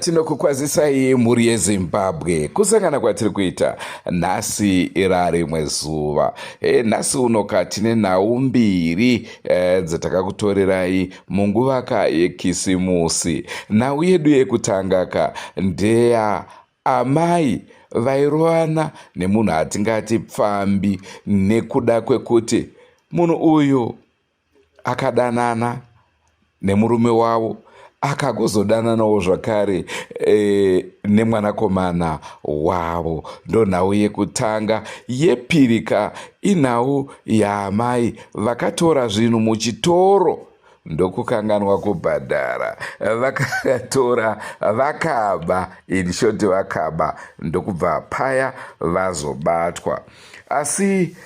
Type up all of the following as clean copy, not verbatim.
Tinokukwazisai mhuri yeZimbabwe kusangana kwatiri kuita nhasi rimwe zuva. Nhasi unoka tine nhau mbiri dzatakakutorerai munguvaka yekisimusi. Nhau yedu yekutanga ka ndeya amai vairovana nemunhu atingati Pfambi nekuda kwekuti munhu uyu akadanana nemurume wavo akagozodananawo zvakare nemwanakomana wavo. Ndo nhau yekutanga. Yepirika inhau yaamai vakatora zvinhu muchitoro ndokukanganwa kubhadhara, vakatora vakaba, inshoti vakaba, ndokubva paya vazobatwa. Asi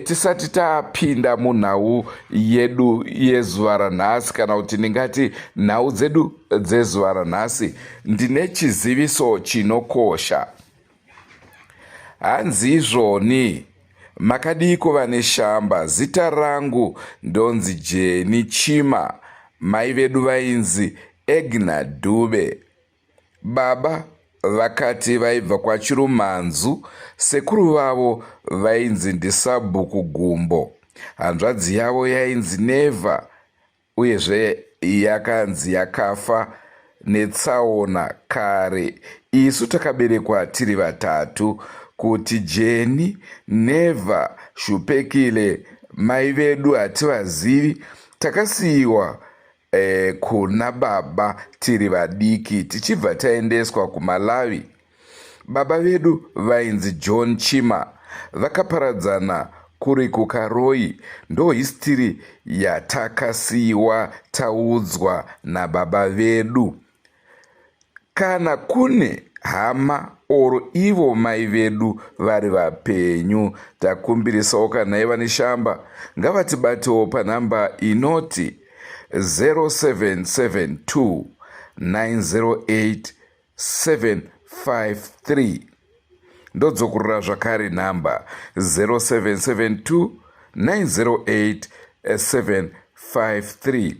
tisati tapinda munhau yedu yezuva ranhasi, kana kuti ndingati nhau dzedu dzezuva ranhasi, ndine chiziviso chinokosha. Hanzi izvoni makadii kuva neshamba. Zita rangu ndonzi Jeni Chima. Mai vedu vainzi Egna Dube. Baba vakati vaibva kwaChirumanzu. Sekuru vavo vainzi Ndisabhuku Gumbo. Hanzvadzi yavo yainzi Neva, uyezve yakanzi yakafa netsaona kare. Isu takaberekwa tiri vatatu, kuti Jeni, Neva, Shupekile, mai vedu hativazivi. Takasiyiwa kuna baba tiri vadiki tichibva taendeswa kuMalawi. Baba vedu vainzi John Chima, vakaparadzana kuri kuKaroi. Ndo histiri yatakasiyiwa taudzwa nababa vedu. Kana kune hama oro ivo mai vedu vari vapenyu, takumbirisawo kana iva neshamba ngavatibatewo panhamba inoti 0772 908 753. Ndodzokurira zvakare nhamba 0772 908 753.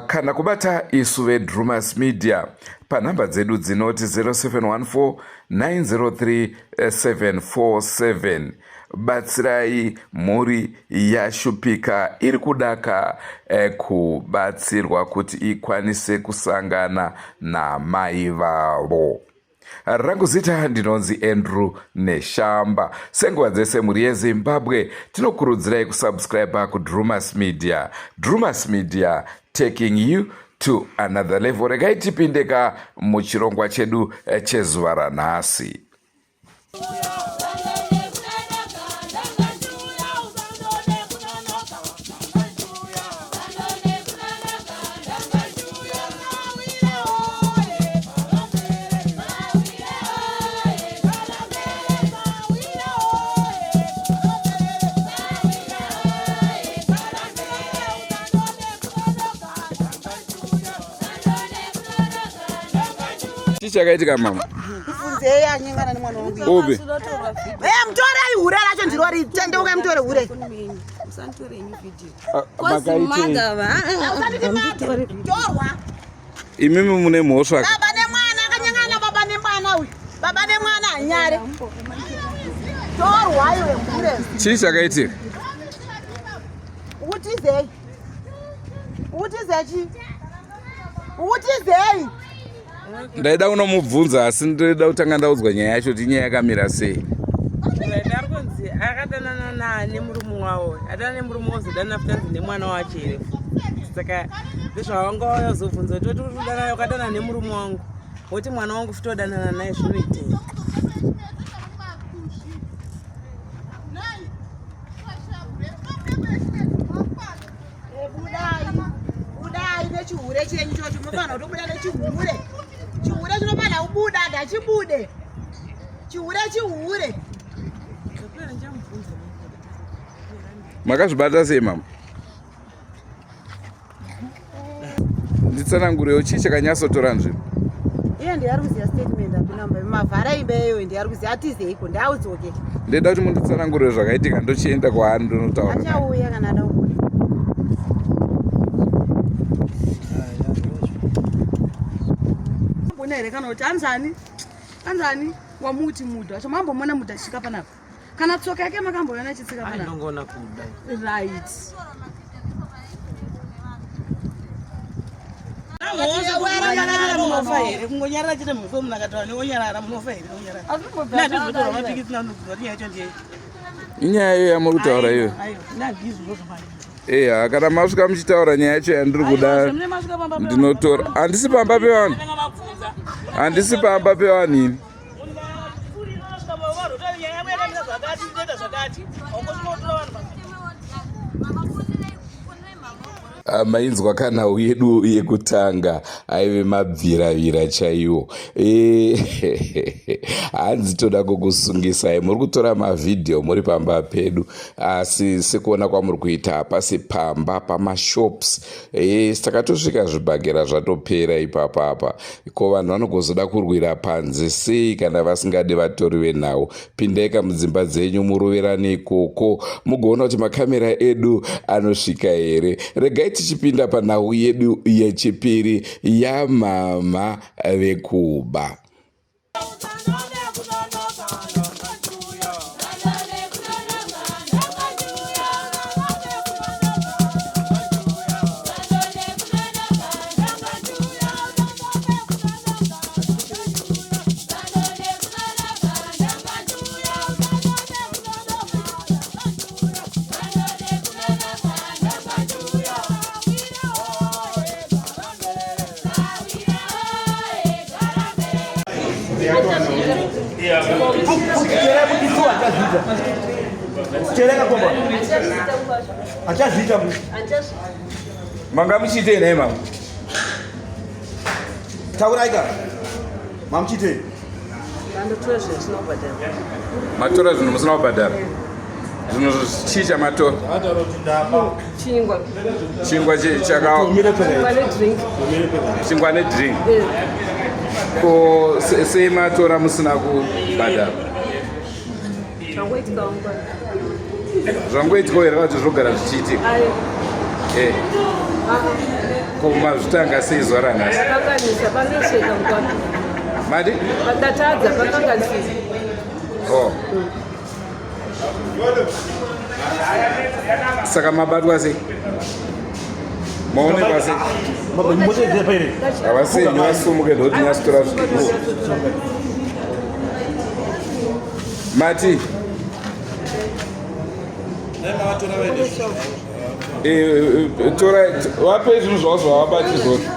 Kana kubata isu veDrumas Media panhamba dzedu dzinoti 0714 903 747. Batsirai mhuri yaShupika iri kudaka kubatsirwa kuti ikwanise kusangana namai vavo. Rangu zita ndinonzi Andrew Neshamba. Senguva dzese mhuri yeZimbabwe tinokurudzirai kusubscribe kuDrumas Media. Drumas Media, taking you to another level. Regai tipindeka muchirongwa chedu chezuva ranhasi. Chakaitika mama? Kufunzei anyengana nemwana wangu. Obe. Mtorei hure racho ndiro ritendeuke mtore hure. Usantore new video. Torwa. Imimi mune mhosva. Baba nemwana akanyengana, baba nemwana uyu. Baba nemwana anyare. Torwa iwe hure. Chii chakaitika? Utizei. Utizei. Utizei. Ndaida unomubvunza asi ndoda kutanga ndaudzwa nyaya yacho kuti nyaya yakamira sei. Ndari kunzi akadanana nemurume wavo, adana nemurume wozodana futanzi nemwana wacho here. Saka ndezvawanga wazobvunza kuti totudana ukadana nemurume wangu, woti mwana wangu futi wadanana naye zvinoitei. Budai nechihure chenyu choti munofanira kutobuda nechihure. Chihure chinofana kubuda, ngachibude. Chihure chihure. Makazvibata sei mama? Nditsanangurewo chii chakanyatsotora nzvimbo? Iye ndiye ari kuziya statement akunamba mavhara imba iyoyo ndiye ari kuziya atizeiko ndaudzoke. Ndeda kuti munditsanangurire zvakaitika ndochienda kwaari ndonotaura. Achauya kana ada kubuda. kufona here kana kuti anzani wamuti mudha acho mambomona mudha achitsika panapa kana tsoka yake makamboona achitsika panapa Ndongona kuda. right kungonyarara chete mufo munhu akataura neonyarara munofa here onyarara natizvotora mapikisi nanozvoti yacho ndiye inyaya iyo yamuri kutaura iyo eya kana masvika muchitaura nyaya yacho yandiri kuda ndinotora handisi pamba pevanhu handisi pamba pevanhu ini mainzwa kanhau yedu yekutanga aive mabviravira chaiwo hanzi toda kukusungisai muri kutora mavhidhiyo muri pamba pedu asi sekuona kwamuri kuita pasi pamba pamashops saka tosvika zvibhagera zvatopera ipapapa ko vanhu vanogozoda kurwira panze sei kana vasingade vatoriwe nawo pindaika mudzimba dzenyu muroverane ikoko mugoona kuti makamera edu anosvika here regai tichipinda panhau yedu yechipiri yamama vekuba. Manga muchite nei mama? Tauraika. Mamchite. Vandotora zvinobhadhara. Matora zvinhu musina kubhadhara. Zvinhu chicha matora. Chingwa chakawa. Chingwa nedrink. Ko sei matora musina kubhadhara. Zvangoitika here kuti zvogara zvichiitika. Ko mazvitanga sei zuva ranhasi? Madi? Vakatadza vakanganisisa. Oh. Saka mabatwa sei? Maonekwa sei? Havasei vasumuke ndokuti nyasitora zvidiko. Mati? Tora wape zvinhu zvavo zvavabati zvose.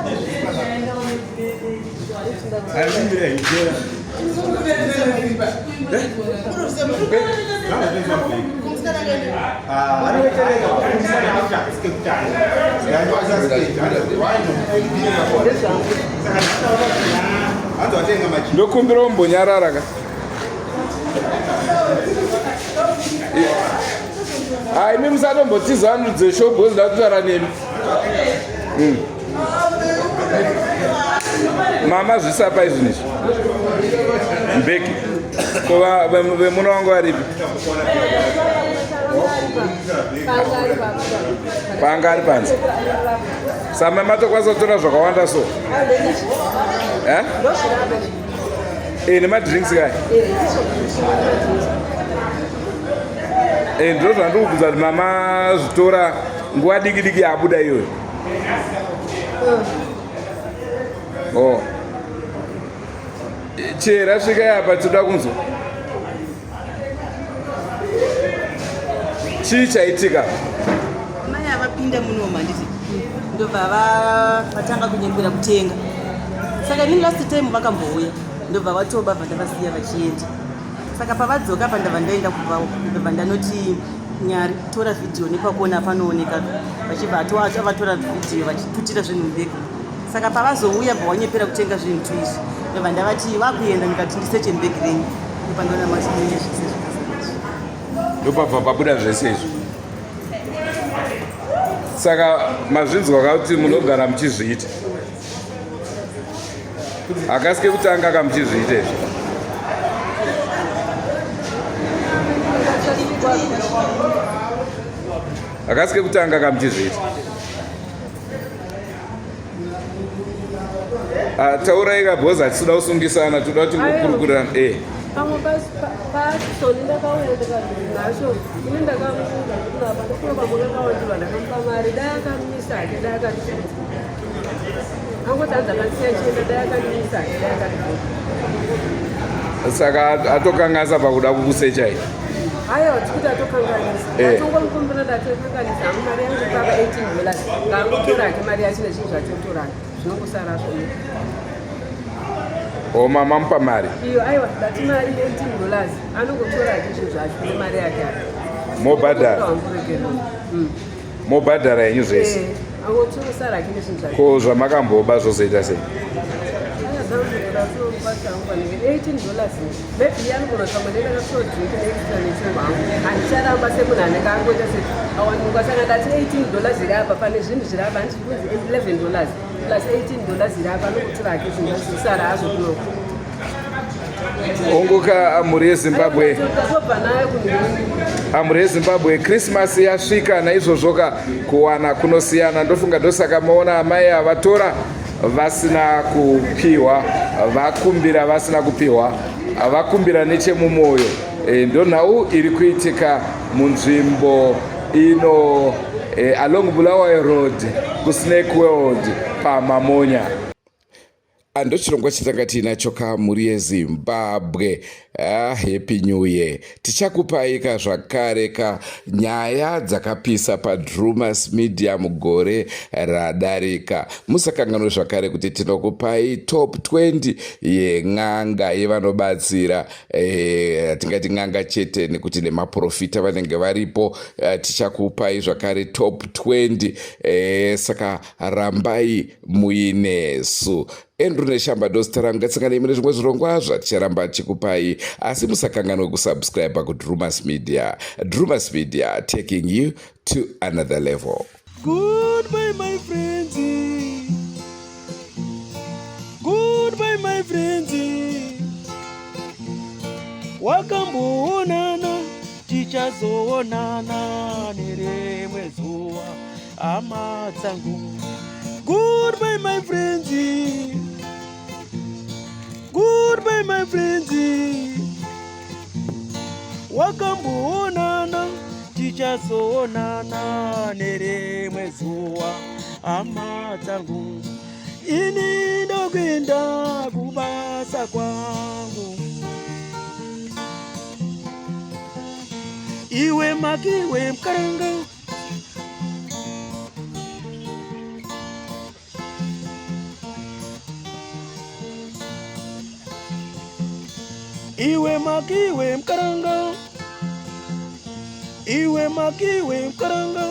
Ndokumbira umbonyarara ka. Imi musatombotiza vanhu dzeshobho zida kutaura nemi. Mama zvisapa izvi izvi. Mbeki. Ko vemuna wangu varipi? Panga ari panze. Sama matokwanisa kutora zvakawanda so. Nemadrinks kaya? Ndo zvandiri kubvunza kuti mama zvitora nguva diki diki yabuda iyoyo. Oh. Chera svika yapa toda kunzwa. Chii chaitika? Mai avapinda munomu handiti ndobva vatanga kunyengera kutenga. Saka inini last time vakambouya ndobva vatoba vandavasiya vachienda. Saka pavadzoka pandabva ndaenda kubva ndanoti nyari tora vhidhiyo nepakona panooneka vachibva vatora vhidhiyo vachitutira zvinhu mberi. Saka pavazouya bva wanyepera kutenga zvinhu izvi ndobva ndavati vakuenda ndikati ndiseche mbegi renyu ndopandaona masimunya zvese zvakasiyana. Ndopabva pabuda zvese izvi. Saka mazvinzwa kuti munogara muchizviita. Akasike kutanga kamuchizviita izvi. Akasike kutanga kamuchizviita. taurai kabhozi hatisida kusungisana toda kuti ngokurukurirana pamwe pasoni ndakauya ndikazvinasho ine ndakamuda kuti apa ndofuna pamwe ndakawandirwa ndakamupa mari dai akamisa ake dai akandifudza angotanza akasiya chienda dai akandimisa ake dai akandifudza saka atokanganisa pakuda kukusecha iyi aiwa tikuti atokanganisa atongomukumbira ndatokanganisa hangu mari yangu papa $18 ngaangotorake mari yachine chinhu zvatotorake zvinongosara zvoo mama mupa mari iyo aiwa ndati mari $18 anongotorake chinhu zvacho ne mari yake mobhadhara yenyu zvese angotorosarake nechinhu zvacho ko zvamakamboba zvozoita sei $18 maybe anogona pamwe ndakatodzika neexplanation wangu handicharamba semunhu anenge angoita seawaningwasanga ndati $18 iri apa pane zvinhu zviri apa handichikunzi $11 plus $18 iri apa anongotorake zvinhu zvazvisara azvo kunoko ongoka amhuri yezimbabwe tobva nayo amhuri yezimbabwe krismasi yasvika naizvozvoka kuwana kunosiyana ndofunga ndosaka maona amai avatora vasina kupiwa vakumbira vasina kupiwa vakumbira nechemumwoyo ndonhau iri kuitika munzvimbo ino along Bulawayo Road kuSnake World paMamonya. Ndochirongwa chitanga tinacho kamhuri yeZimbabwe. Happy New Year. Tichakupaika zvakare nyaya dzakapisa paDrumas Media mugore radarika. Musakanganwe zvakare kuti tinokupai top 20 yen'anga yevanobatsira tingati n'anga chete nekuti nemaprofita vanenge varipo. Tichakupai zvakare top 20 saka rambai muinesu. Andrew Neshamba dostaranga ngatsangana imene zvimwe zvirongwa zvaticharamba chikupai, asi musakanganwe kusubscribe kuDrumas Media. Drumas Media, taking you to another level. Goodbye my friends. Goodbye my friends. Wakamboonana tichazoonana nerimwe zuva hama dzangu. Goodbye my friends. Goodbye my friends. Wakamboonana tichazoonana nerimwe zuva hama dzangu. Ini ndokuenda kubasa kwangu. Iwe makiwe mkaranga. Iwe makiwe mkaranga. Iwe makiwe mkaranga.